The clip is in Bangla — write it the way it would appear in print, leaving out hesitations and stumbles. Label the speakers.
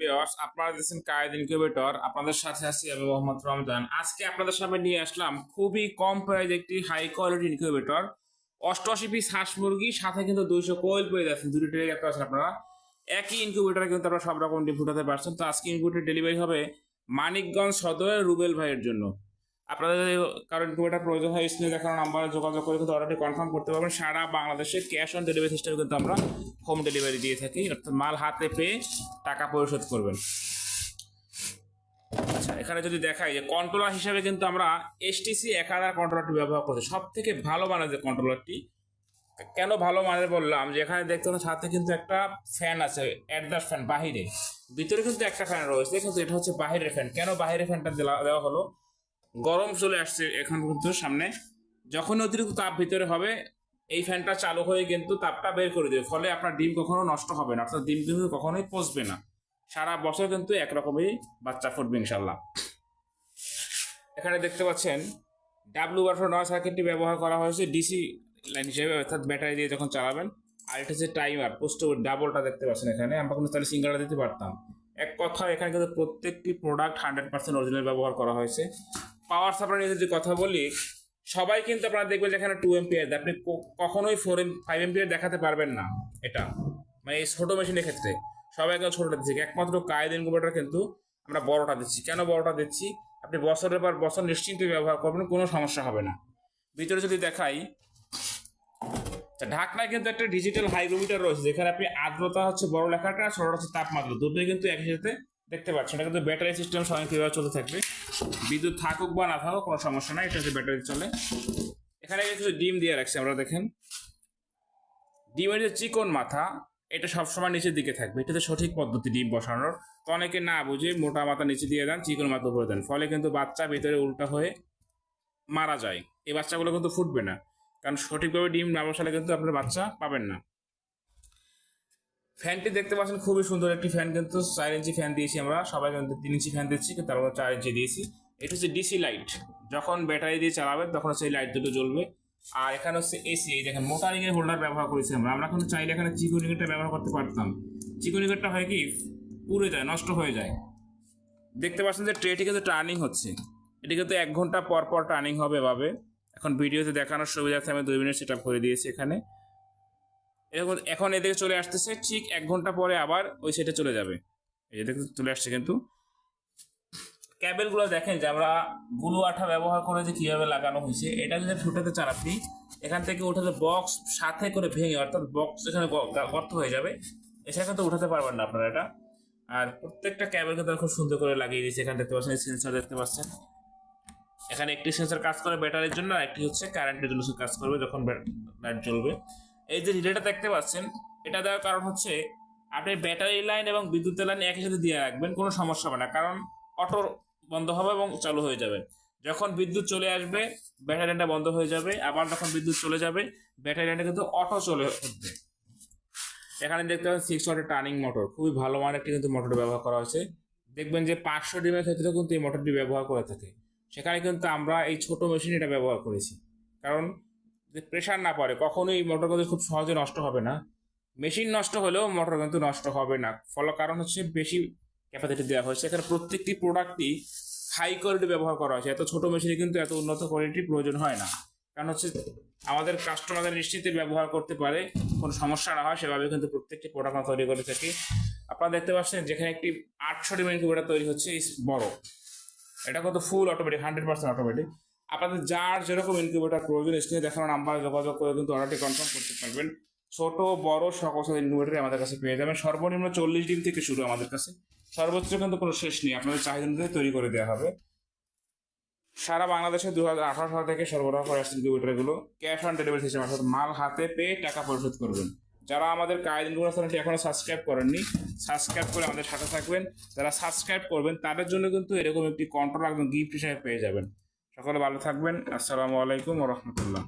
Speaker 1: ভিউয়ার্স, আপনারা দেখছেন কায়েদ ইনকিউবেটর। আপনাদের সাথে আছি আমি মোহাম্মদ রমজান। আজকে আপনাদের সামনে নিয়ে আসলাম খুবই কম প্রাইস একটি হাই কোয়ালিটি ইনকিউবেটর। 88 পিস হাঁস মুরগি, সাথে কিন্তু 200 কোয়েল পেয়ে যাচ্ছেন। দুটো ট্রে দেখতে পাচ্ছেন আপনারা। একই ইনকিউবেটরে কিন্তু আপনারা সব রকম ডিম ফুটাতে পারছেন। তো আজকে ইনকিউবেটর ডেলিভারি হবে মানিকগঞ্জ সদরে রুবেল ভাইয়ের জন্য। আপনাদের কারো ইনকিউবেটর প্রয়োজন হয়, স্ক্রিনে দেখানো নাম্বারে যোগাযোগ করে কিন্তু অর্ডারটি কনফার্ম করতে পারবেন। সারা বাংলাদেশে ক্যাশ অন ডেলিভারি সিস্টেমে কিন্তু আমরা হোম ডেলিভারি দিয়ে থাকি, অর্থাৎ মাল হাতে পেয়ে টাকা পরিশোধ করবেন। আচ্ছা, এখানে যদি দেখাই যে কন্ট্রোলার হিসাবে কিন্তু আমরা এসটিসি 1000 কন্ট্রোলারটি ব্যবহার করছি। সব থেকে ভালো মানের যে কন্ট্রোলারটি। কেন ভালো মানের বললাম, যে এখানে দেখতে পাচ্ছেন সাথে কিন্তু একটা ফ্যান আছে, অ্যাডজাস্ট ফ্যান বাহিরে। ভিতরে কিন্তু একটা ফ্যান রয়েছে, কিন্তু এটা হচ্ছে বাহিরের ফ্যান। কেন বাহিরের ফ্যানটা দেওয়া হলো? গরম চলে আসছে এখন কিন্তু সামনে, যখন অতিরিক্ত তাপ ভিতরে হবে এই ফ্যানটা চালু হয়ে কিন্তু তাপটা বের করে দেবে, ফলে আপনার ডিম কখনো নষ্ট হবে না, অর্থাৎ ডিম কিন্তু কখনোই পচবে না। সারা বছর কিন্তু একরকমই বাচ্চা ফুটবে ইনশাল্লাহ। এখানে দেখতে পাচ্ছেন W/9 সার্কিটটি ব্যবহার করা হয়েছে ডিসি লাইন হিসেবে, অর্থাৎ ব্যাটারি দিয়ে যখন চালাবেন। আর এটা হচ্ছে টাইমার, পোস্ট ডাবলটা দেখতে পাচ্ছেন এখানে। আমরা কিন্তু তাহলে সিঙ্গেলটা দিতে পারতাম। এক কথা, এখানে কিন্তু প্রত্যেকটি প্রোডাক্ট 100% অরিজিনাল ব্যবহার করা হয়েছে। পাওয়ার সাপ্লাই নিয়ে যদি কথা বলি, সবাই কিন্তু আপনারা দেখবেন যে এখানে 2 এম্পিয়ার, আপনি কখনোই 5 এম্পিয়ার দেখাতে পারবেন না। এটা মানে এই ছোটো মেশিনের ক্ষেত্রে সবাই কিন্তু ছোটোটা দিচ্ছি, একমাত্র কায়েদ ইনকিউবেটর কিন্তু আমরা বড়টা দিচ্ছি। কেন বড়টা দিচ্ছি? আপনি বছরের পর বছর নিশ্চিন্তে ব্যবহার করবেন, কোনো সমস্যা হবে না। ভিতরে যদি দেখাই, ঢাকনায় কিন্তু একটা ডিজিটাল হাইগ্রোমিটার রয়েছে, যেখানে আপনি আর্দ্রতা হচ্ছে বড় লেখাটা, আর ছোটটা হচ্ছে তাপমাত্রা, দুটোই কিন্তু একই সাথে দেখতে পাচ্ছেন। এটা কিন্তু ব্যাটারি সিস্টেম স্বয়ংক্রিয়ভাবে চলতে থাকবে, বিদ্যুৎ থাকুক বা না থাকুক কোনো সমস্যা নাই, এটা হচ্ছে ব্যাটারি চলে। এখানে কিছু ডিম দিয়ে রাখছি আমরা, দেখেন ডিমের যে চিকন মাথা, এটা সবসময় নিচের দিকে থাকবে। এটাতে সঠিক পদ্ধতি ডিম বসানোর। তো অনেকে না বুঝে মোটা মাথা নিচে দিয়ে দেন, চিকন মাথা উপরে দেন, ফলে কিন্তু বাচ্চা ভেতরে উল্টা হয়ে মারা যায়। এই বাচ্চাগুলো কিন্তু ফুটবে না, কারণ সঠিকভাবে ডিম না বসালে কিন্তু আপনার বাচ্চা পাবেন না। ফ্যানটি দেখতে পাচ্ছেন খুবই সুন্দর একটি ফ্যান, কিন্তু 4 ইঞ্চি ফ্যান দিয়েছি আমরা। সবাই কিন্তু 3 ইঞ্চি ফ্যান দিচ্ছি, কিন্তু তারপর 4 ইঞ্চি দিয়েছি। এটা হচ্ছে ডিসি লাইট, যখন ব্যাটারি দিয়ে চালাবেন তখন সেই লাইট দুটো জ্বলবে। আর এখানে হচ্ছে এসি, এই দেখেন মোটারিং এর হোল্ডার ব্যবহার করেছি আমরা। আমরা কিন্তু চাইলে এখানে চিকনিকেটটা ব্যবহার করতে পারতাম। চিকনিকেটটা হয় কি, পুড়ে যায়, নষ্ট হয়ে যায়। দেখতে পাচ্ছেন যে ট্রেটি কিন্তু টার্নিং হচ্ছে, এটি কিন্তু 1 ঘন্টা পর পর টার্নিং হবে এভাবে। এখন ভিডিওতে দেখানোর সুবিধার্থে আমি 2 মিনিট সেট আপ করে দিয়েছি এখানে। এখন এদিকে চলে আসতেছে, ঠিক 1 ঘন্টা পরে আবার ওই সেটে চলে যাবে। এই যে দেখতে চলে আসছে। কিন্তু ক্যাবেলগুলো দেখেন যে আমরা গুলো আঠা ব্যবহার করে যে কীভাবে লাগানো হয়েছে। এটা যদি ফুটাতে চান আপনি, এখান থেকে উঠাতে বক্স সাথে করে ভেঙে, অর্থাৎ বক্স এখানে গর্ত হয়ে যাবে, এছাড়া কিন্তু উঠাতে পারবেন না আপনারা এটা। আর প্রত্যেকটা ক্যাবেল কিন্তু খুব সুন্দর করে লাগিয়ে দিয়েছে। এখানে দেখতে পাচ্ছেন সেন্সর দেখতে পাচ্ছেন, এখানে একটি সেন্সর কাজ করে ব্যাটারির জন্য, আর একটি হচ্ছে কারেন্টের জন্য কাজ করবে যখন লাইট জ্বলবে। এই যে রিলেটা দেখতে পাচ্ছেন, এটা দেওয়ার কারণ হচ্ছে আপনি ব্যাটারি লাইন এবং বিদ্যুতের লাইন একই সাথে দিয়ে রাখবেন, কোনো সমস্যা হবে না, কারণ অটো বন্ধ হবে এবং চালু হয়ে যাবে। যখন বিদ্যুৎ চলে আসবে ব্যাটারি লাইনটা বন্ধ হয়ে যাবে, আবার যখন বিদ্যুৎ চলে যাবে ব্যাটারি লাইনটা কিন্তু অটো চলে উঠবে। এখানে দেখতে পাচ্ছেন 6 ওয়াটের টার্নিং মোটর, খুবই ভালো মানের একটি কিন্তু মোটর ব্যবহার করা হয়েছে। দেখবেন যে 500 ডিমের ক্ষেত্রেও কিন্তু এই মোটরটি ব্যবহার করে থাকে, সেখানে কিন্তু আমরা এই ছোট মেশিন এটা ব্যবহার করেছি, কারণ যে প্রেশার না পড়ে কখনোই এই মোটর কিন্তু খুব সহজে নষ্ট হবে না। মেশিন নষ্ট হলেও মোটর কিন্তু নষ্ট হবে না, কারণ হচ্ছে বেশি ক্যাপাসিটি দেওয়া হয়েছে। এখানে প্রত্যেকটি প্রোডাক্টই হাই কোয়ালিটি ব্যবহার করা হয়েছে। এত ছোট মেশিনে কিন্তু এত উন্নত কোয়ালিটির প্রয়োজন হয় না, কারণ হচ্ছে আমাদের কাস্টমারদের নিশ্চিন্তে ব্যবহার করতে পারে, কোনো সমস্যা না হয়, সেভাবে কিন্তু প্রত্যেকটি প্রোডাক্ট তৈরি করে থাকি। আপনারা দেখতে পাচ্ছেন যেখানে একটি 800 ডিমের ইনকিউবেটর তৈরি হচ্ছে, বড়, এটা কিন্তু ফুল অটোমেটিক, 100% অটোমেটিক। আপনাদের যার যেরকম ইনকিউবেটর প্রয়োজন, স্ক্রিনে দেখানো নাম্বারে যোগাযোগ করে কিন্তু অর্ডারটি কনফার্ম করতে পারবেন। ছোট বড় সকল ইনকিউবেটর আমাদের কাছে পেয়ে যাবেন। সর্বনিম্ন 40 ডিম থেকে শুরু আমাদের কাছে, সর্বোচ্চ কিন্তু কোনো শেষ নেই, আপনাদের চাহিদা অনুযায়ী তৈরি করে দেওয়া হবে। সারা বাংলাদেশে 2018 সাল থেকে সরবরাহ করে আসছে ইনকিউবেটরগুলো। ক্যাশ অন ডেলিভারি সিস্টেম, অর্থাৎ মাল হাতে পেয়ে টাকা পরিশোধ করবেন। যারা আমাদের কায়েদ ইনকিউবেটর চ্যানেলটি এখনো সাবস্ক্রাইব করেননি, সাবস্ক্রাইব করে আমাদের সাথে থাকবেন। যারা সাবস্ক্রাইব করবেন তাদের জন্য কিন্তু এরকম একটি কন্ট্রোল একদম গিফট হিসেবে পেয়ে যাবেন। সকলে ভালো থাকবেন। আসসালামু আলাইকুম ওয়া রাহমাতুল্লাহ।